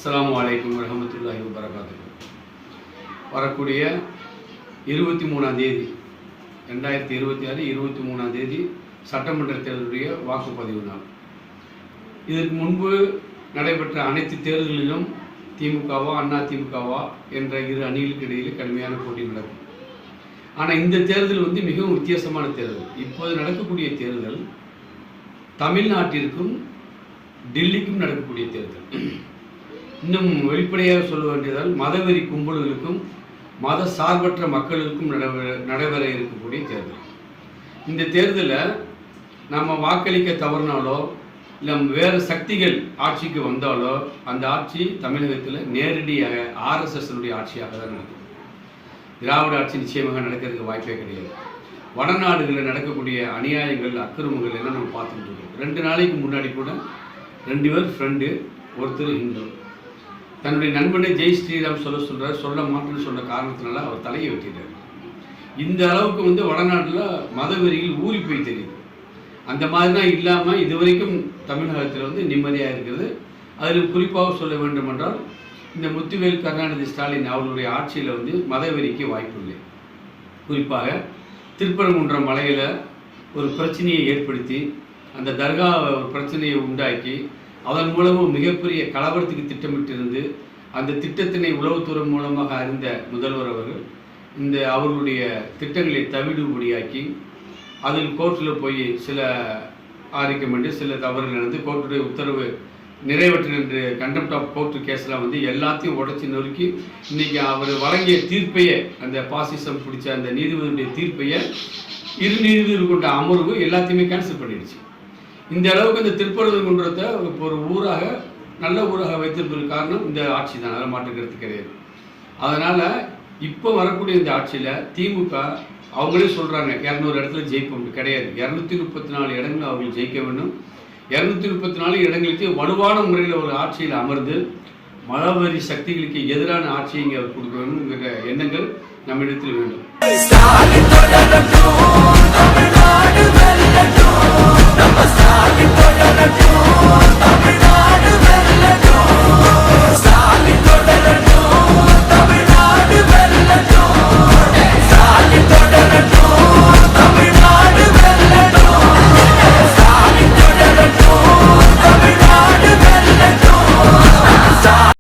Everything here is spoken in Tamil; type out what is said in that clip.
அஸ்ஸலாமு அலைக்கும் வரஹ்மத்துல்லாஹி வபரகாத்துஹு. வரக்கூடிய 23ஆம் தேதி 2026 23ஆம் தேதி சட்டமன்ற தேர்தலுடைய வாக்குப்பதிவு நாள். இதற்கு முன்பு நடைபெற்ற அனைத்து தேர்தல்களிலும் திமுகவா அதிமுகவா என்ற இரு அணிகளுக்கு இடையில் கடுமையான போட்டி நடக்கும். ஆனால் இந்த தேர்தல் மிகவும் வித்தியாசமான தேர்தல். இப்போது நடக்கக்கூடிய தேர்தல் தமிழ்நாட்டிற்கும் டெல்லிக்கும் நடக்கக்கூடிய தேர்தல். இன்னும் வெளிப்படையாக சொல்ல வேண்டியதால் மதவெறி கும்பல்களுக்கும் மத சார்பற்ற மக்களுக்கும் நடைபெற இருக்கக்கூடிய தேர்தல். இந்த தேர்தலில் நம்ம வாக்களிக்க தவறினாலோ இல்லை வேறு சக்திகள் ஆட்சிக்கு வந்தாலோ அந்த ஆட்சி தமிழகத்தில் நேரடியாக ஆர்எஸ்எஸ்னுடைய ஆட்சியாக தான் நடக்கும். திராவிட ஆட்சி நிச்சயமாக நடக்கிறதுக்கு வாய்ப்பே கிடையாது. வடநாடுகளில் நடக்கக்கூடிய அநியாயங்கள் அக்கிரமங்கள் எல்லாம் நம்ம பார்த்துட்டு இருக்கோம். 2 நாளைக்கு முன்னாடி கூட 2 பேர் ஃப்ரெண்டு, ஒருத்தர் ஹிந்து, தன்னுடைய நண்பனை ஜெய் ஸ்ரீராம் சொல்ல மாட்டேன்னு சொன்ன காரணத்தினால அவர் தலையை வெட்டிட்டார். இந்த அளவுக்கு வடநாட்டில் மதவெறிகள் ஊறி போய் தெரியுது. அந்த மாதிரி தான் இல்லாமல் இதுவரைக்கும் தமிழகத்தில் நிம்மதியாக இருக்குது. அதில் குறிப்பாக சொல்ல வேண்டும் என்றால் இந்த முத்துவேல் கருணாநிதி ஸ்டாலின் அவர்களுடைய ஆட்சியில் மதவெறிக்கு வாய்ப்பு இல்லை. குறிப்பாக திருப்பரங்குன்றம் மலையில் ஒரு பிரச்சனையை ஏற்படுத்தி அந்த தர்கா ஒரு பிரச்சனையை உண்டாக்கி அதன் மூலமும் மிகப்பெரிய கலவரத்துக்கு திட்டமிட்டிருந்து அந்த திட்டத்தினை உளவுத்துறை மூலமாக அறிந்த முதல்வர் அவர்கள் இந்த அவர்களுடைய திட்டங்களை தவிடுபடியாக்கி அதில் கோர்ட்டில் போய் சில ஆரிக்கமெண்டு சில தவறுகள் நடந்து கோர்ட்டுடைய உத்தரவு நிறைவேற்று என்று கண்டெம்ட் ஆஃப் கோர்ட்டு கேஸில் எல்லாத்தையும் உடச்சி நொறுக்கி இன்றைக்கி அவர் வழங்கிய தீர்ப்பையே அந்த பாசிசம் பிடிச்ச அந்த நீதிபதியுடைய தீர்ப்பையே இரு நீதிபதிகள் கொண்ட அமர்வு எல்லாத்தையுமே கேன்சல் பண்ணிடுச்சு. இந்த அளவுக்கு இந்த திருப்பரங்குன்றத்தை இப்போ ஒரு ஊராக நல்ல ஊராக வைத்திருப்பதற்கு காரணம் இந்த ஆட்சி தான், அதை மாற்றுக்கிறது கிடையாது. அதனால் இப்போ வரக்கூடிய இந்த ஆட்சியில் திமுக அவங்களே சொல்கிறாங்க 200 இடத்துல ஜெயிப்போம் கிடையாது. 234 இடங்கள் அவர்கள் ஜெயிக்க வேண்டும். 234 இடங்களுக்கு வலுவான முறையில் ஒரு ஆட்சியில் அமர்ந்து மதவெறி சக்திகளுக்கு எதிரான ஆட்சியை இங்கே கொடுக்க வேண்டும்ங்கிற எண்ணங்கள் நம்மிடத்தில் வேண்டும்.